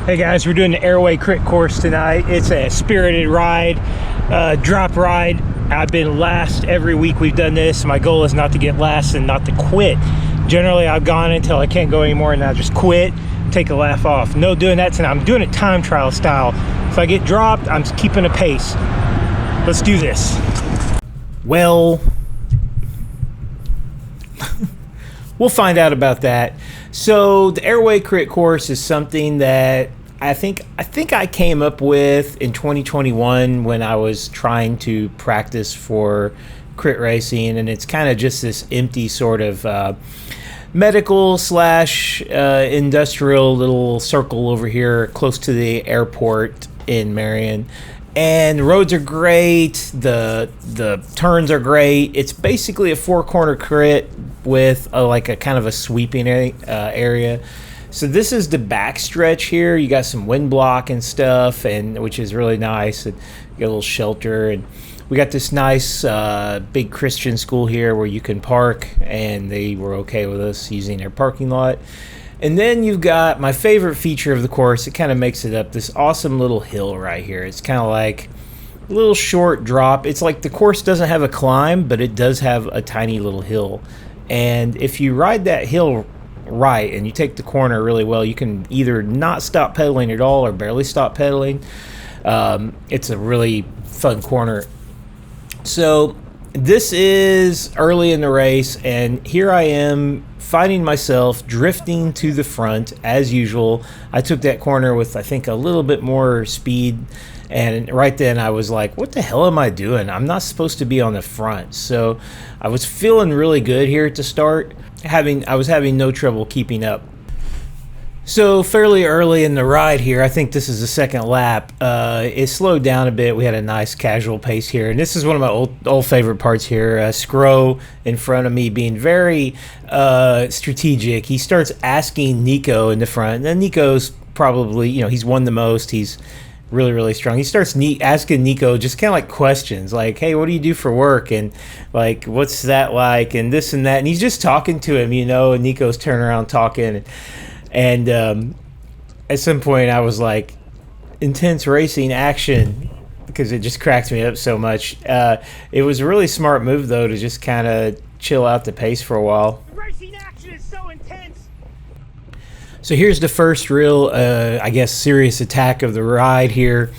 Hey guys, we're doing the Airway Crit course tonight. It's a spirited ride, drop ride. I've been last every week we've done this. My goal is not to get last and not to quit. Generally, I've gone until I can't go anymore and I just quit, take a laugh off. No doing that tonight. I'm doing it time trial style. If I get dropped, I'm just keeping a pace. Let's do this. Well, we'll find out about that. So the Airway Crit course is something that I think I came up with in 2021 when I was trying to practice for crit racing, and it's kind of just this empty sort of medical slash industrial little circle over here close to the airport in Marion. And the roads are great, the turns are great. It's basically a four-corner crit with a kind of a sweeping area. So this is the back stretch here. You got some wind block and stuff, and which is really nice. And you got a little shelter, and we got this nice big Christian school here where you can park, and they were okay with us using their parking lot. And then you've got my favorite feature of the course. It kind of makes it up, this awesome little hill right here. It's kind of like a little short drop. It's like the course doesn't have a climb, but it does have a tiny little hill. And if you ride that hill right and you take the corner really well, you can either not stop pedaling at all or barely stop pedaling. It's a really fun corner. So this is early in the race, and here I am finding myself drifting to the front as usual. I took that corner with, I think, a little bit more speed, and right then I was like, what the hell am I doing? I'm not supposed to be on the front. So I was feeling really good here at the start. I was having no trouble keeping up. So fairly early in the ride here, I think this is the second lap, it slowed down a bit. We had a nice casual pace here, and this is one of my old favorite parts here. Scro in front of me being very strategic. He starts asking Niko in the front, and then Niko's probably, he's won the most. He's really, really strong. He starts asking Niko just kind of like questions, like, hey, what do you do for work? And like, what's that like? And this and that. And he's just talking to him, and Niko's turning around talking. And at some point I was like, intense racing action, because it just cracked me up so much. It was a really smart move, though, to just kind of chill out the pace for a while. The racing action is so intense. So here's the first real, I guess, serious attack of the ride here.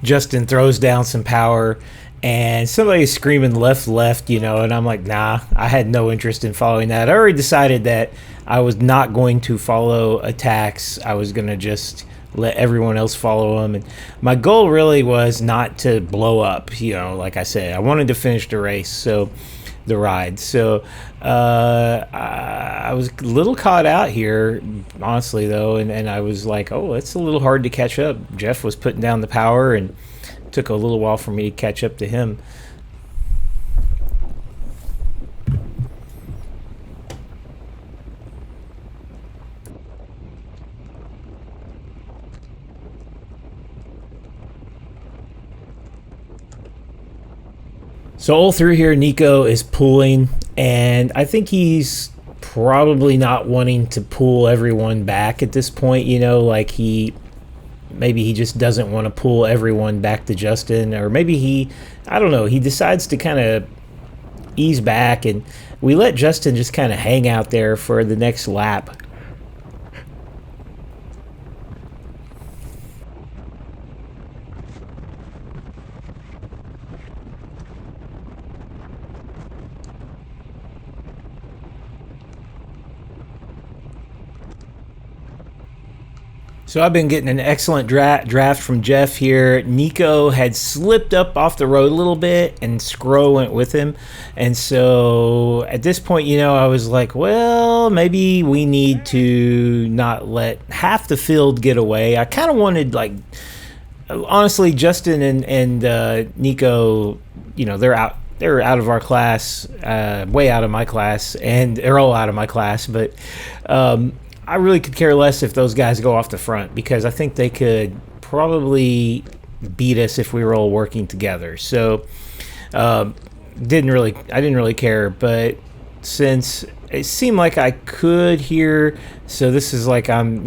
Justin throws down some power, and somebody's screaming left, and I'm like, nah, I had no interest in following that. I already decided that I was not going to follow attacks. I was going to just let everyone else follow them. And my goal really was not to blow up, like I said. I wanted to finish the ride. So I was a little caught out here, honestly, though, and I was like, oh, it's a little hard to catch up. Jeff was putting down the power, and it took a little while for me to catch up to him. So all through here, Niko is pulling, and I think he's probably not wanting to pull everyone back at this point, maybe he just doesn't want to pull everyone back to Justin, or maybe I don't know, he decides to kind of ease back, and we let Justin just kind of hang out there for the next lap. So I've been getting an excellent draft from Jeff here. Niko had slipped up off the road a little bit, and Scro went with him. And so at this point, I was like, well, maybe we need to not let half the field get away. I kind of wanted, honestly, Justin and Niko, they're out of our class, way out of my class, and they're all out of my class. But I really could care less if those guys go off the front, because I think they could probably beat us if we were all working together. So I didn't really care. But since it seemed like I could here. So this is like I'm,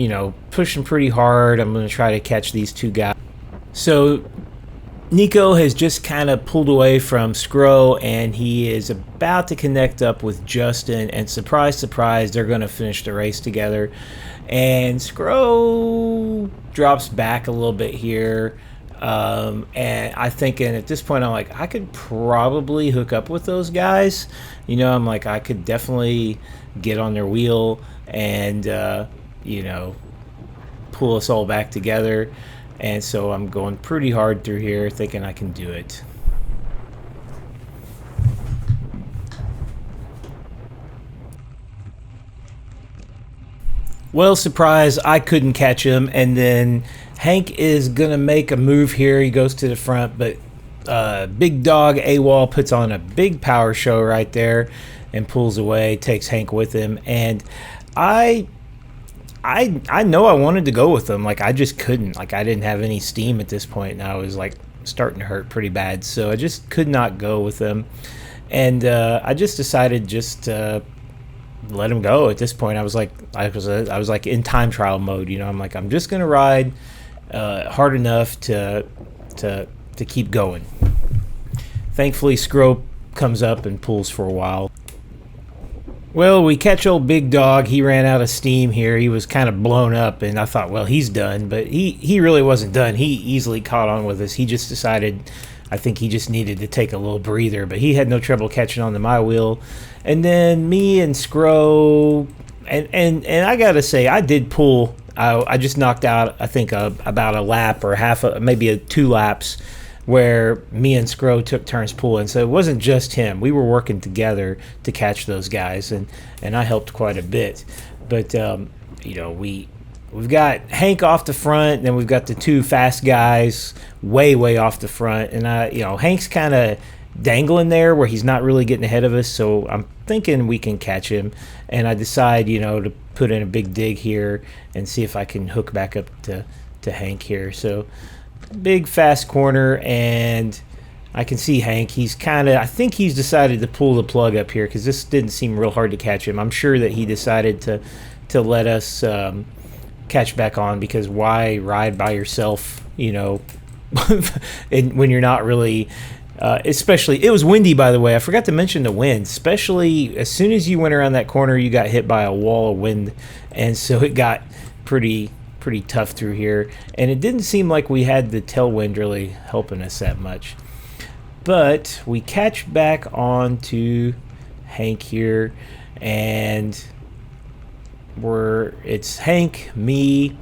pushing pretty hard. I'm going to try to catch these two guys. So Niko has just kind of pulled away from Scro, and he is about to connect up with Justin. And surprise, surprise, they're going to finish the race together. And Scro drops back a little bit here. And I think, and at this point, I'm like, I could probably hook up with those guys. I'm like, I could definitely get on their wheel and, pull us all back together. And so I'm going pretty hard through here, thinking I can do it. Well, surprise, I couldn't catch him. And then Hank is going to make a move here. He goes to the front, but Big Dog AWOL puts on a big power show right there and pulls away, takes Hank with him. And I know I wanted to go with him. Like, I just couldn't. Like, I didn't have any steam at this point, and I was, like, starting to hurt pretty bad. So I just could not go with him. And I just decided just to let him go at this point. I was like in time trial mode. I'm like, I'm just going to ride hard enough to keep going. Thankfully, Scro comes up and pulls for a while. Well, we catch old Big Dog. He ran out of steam here. He was kind of blown up, and I thought, well, he's done. But he really wasn't done. He easily caught on with us. He just decided, I think he just needed to take a little breather. But he had no trouble catching on to my wheel. And then me and Scro, and I got to say, I did pull. I just knocked out, I think, about a lap or maybe 2 laps where me and Scro took turns pulling. So it wasn't just him. We were working together to catch those guys, and I helped quite a bit. But, we've got Hank off the front, and then we've got the 2 fast guys way off the front. And, Hank's kind of dangling there where he's not really getting ahead of us, so I'm thinking we can catch him. And I decide, to put in a big dig here and see if I can hook back up to Hank here. So big fast corner, and I can see Hank. I think he's decided to pull the plug up here because this didn't seem real hard to catch him. I'm sure that he decided to let us catch back on, because why ride by yourself, when you're not really especially, it was windy, by the way. I forgot to mention the wind. Especially as soon as you went around that corner, you got hit by a wall of wind, and so it got pretty tough through here. And it didn't seem like we had the tailwind really helping us that much. But we catch back on to Hank here, and it's Hank, me,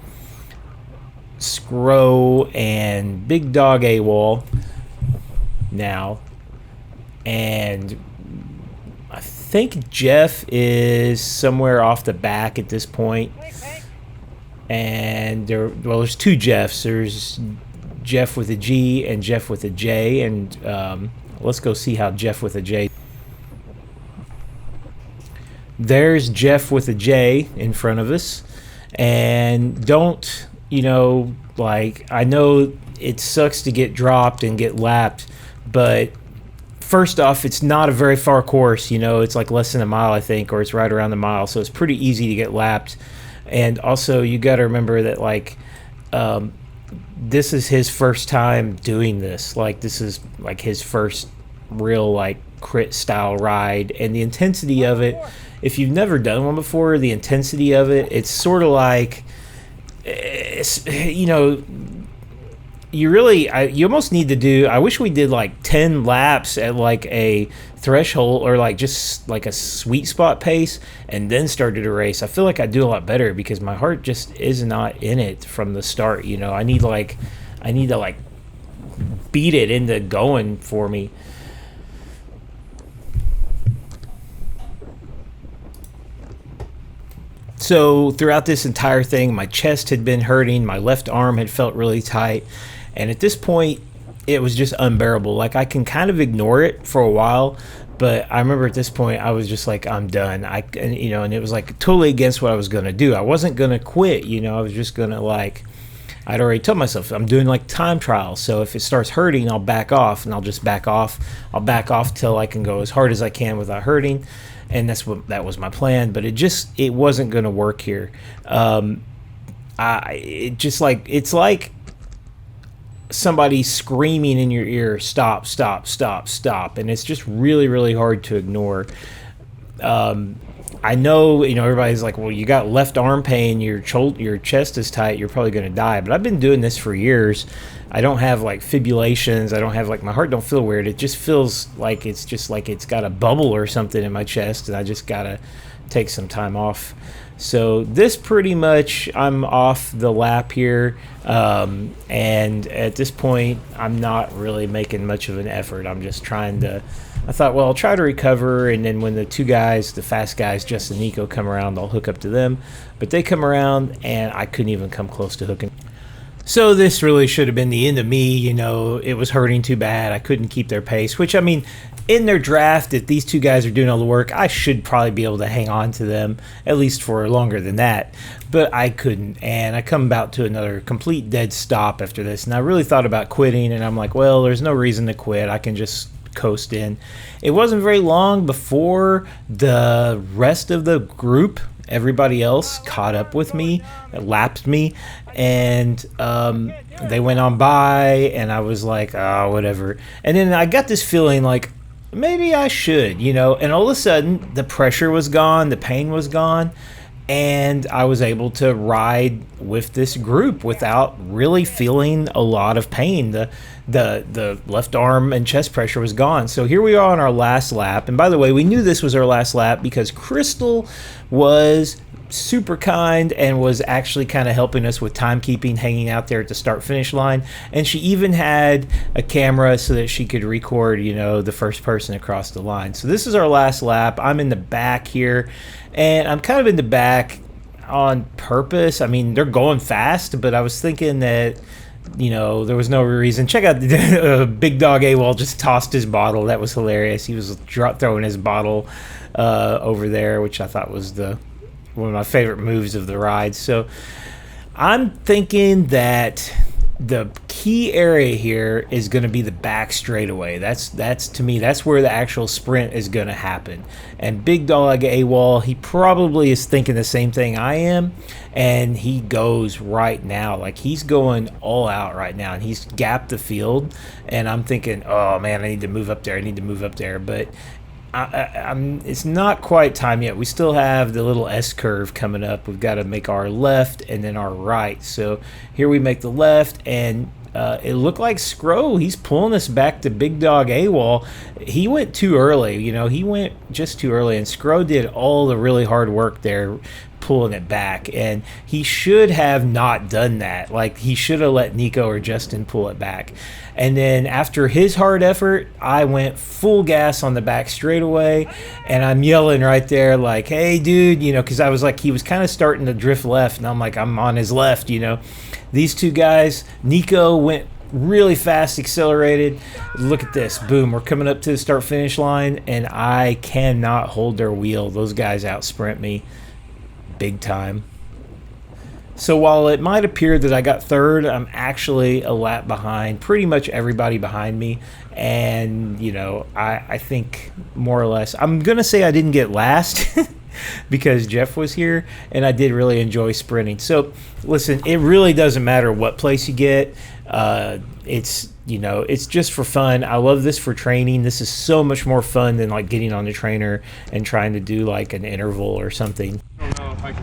Scro, and Big Dog AWOL now, and I think Jeff is somewhere off the back at this point. And there's 2 Jeffs. There's Jeff with a G and Jeff with a J, and let's go see how Jeff with a J. There's Jeff with a J in front of us, and I know it sucks to get dropped and get lapped, but first off, it's not a very far course. It's like less than a mile, I think, or it's right around the mile, so it's pretty easy to get lapped. And also, you got to remember that, this is his first time doing this. Like, this is, his first real, crit style ride. And the intensity of it, if you've never done one before, the intensity of it, it's sort of like, you almost need to do, I wish we did 10 laps at a threshold, or just a sweet spot pace, and then started a race. I feel like I'd do a lot better, because my heart just is not in it from the start. I need to beat it into going for me. So throughout this entire thing, my chest had been hurting, my left arm had felt really tight, and at this point, it was just unbearable. I can kind of ignore it for a while, but I remember at this point, I was just like, I'm done. And it was totally against what I was going to do. I wasn't going to quit, I was just going to I'd already told myself I'm doing time trials. So if it starts hurting, I'll back off, and I'll just back off. I'll back off till I can go as hard as I can without hurting. and that was my plan. But it wasn't going to work here. It's like somebody screaming in your ear, stop, stop, stop, stop, and it's just really, really hard to ignore. I know, everybody's like, well, you got left arm pain, your chest is tight, you're probably going to die. But I've been doing this for years. I don't have like fibrillations. I don't have like, my heart don't feel weird. It just feels like it's got a bubble or something in my chest, and I just got to take some time off. So this pretty much, I'm off the lap here, and at this point I'm not really making much of an effort. I'm just trying to, I thought, well, I'll try to recover, and then when the two guys, the fast guys, Justin and Niko, come around, I'll hook up to them. But they come around and I couldn't even come close to hooking. So this really should have been the end of me. It was hurting too bad. I couldn't keep their pace, which, I mean, in their draft, if these two guys are doing all the work, I should probably be able to hang on to them, at least for longer than that. But I couldn't, and I come about to another complete dead stop after this. And I really thought about quitting, and I'm like, well, there's no reason to quit. I can just coast in. It wasn't very long before the rest of the group, everybody else, caught up with me, lapped me, and they went on by, and I was like, oh, whatever. And then I got this feeling like, maybe I should, and all of a sudden the pressure was gone, the pain was gone, and I was able to ride with this group without really feeling a lot of pain. The left arm and chest pressure was gone. So here we are on our last lap. And by the way, we knew this was our last lap because Crystal was super kind and was actually kind of helping us with timekeeping, hanging out there at the start-finish line. And she even had a camera so that she could record, the first person across the line. So this is our last lap. I'm in the back here, and I'm kind of in the back on purpose. I mean, they're going fast, but I was thinking that, there was no reason. Check out Big Dog AWOL just tossed his bottle. That was hilarious. He was throwing his bottle over there, which I thought was one of my favorite moves of the ride. So I'm thinking that the key area here is going to be the back straightaway. That's to me, that's where the actual sprint is going to happen. And Big Dog AWOL, he probably is thinking the same thing I am, and he goes right now. Like, he's going all out right now, and he's gapped the field, and I'm thinking, oh man, I need to move up there. But it's not quite time yet. We still have the little S curve coming up. We've got to make our left and then our right. So here we make the left, and it looked like Scro, he's pulling us back to Big Dog AWOL. He went too early. He went just too early, and Scro did all the really hard work there pulling it back, and he should have not done that. Like, he should have let Niko or Justin pull it back. And then after his hard effort, I went full gas on the back straightaway, and I'm yelling right there like, hey dude, because I was like, he was kind of starting to drift left, and I'm like, I'm on his left. These two guys, Niko went really fast, accelerated. Look at this, boom, we're coming up to the start finish line, and I cannot hold their wheel. Those guys out sprint me big time. So while it might appear that I got third, I'm actually a lap behind pretty much everybody behind me. And, I think more or less, I'm going to say I didn't get last because Jeff was here, and I did really enjoy sprinting. So listen, it really doesn't matter what place you get. It's just for fun. I love this for training. This is so much more fun than like getting on the trainer and trying to do like an interval or something.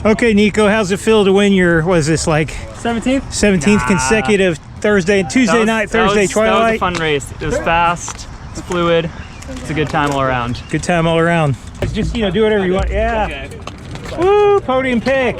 Okay, Niko, how's it feel to win your, what is this, like 17th consecutive Thursday and Tuesday night, Thursday Twilight? That was a fun race. It was fast, it's fluid, it's a good time all around. Good time all around. It's just, do whatever you want. Yeah. Okay. Woo, podium pick.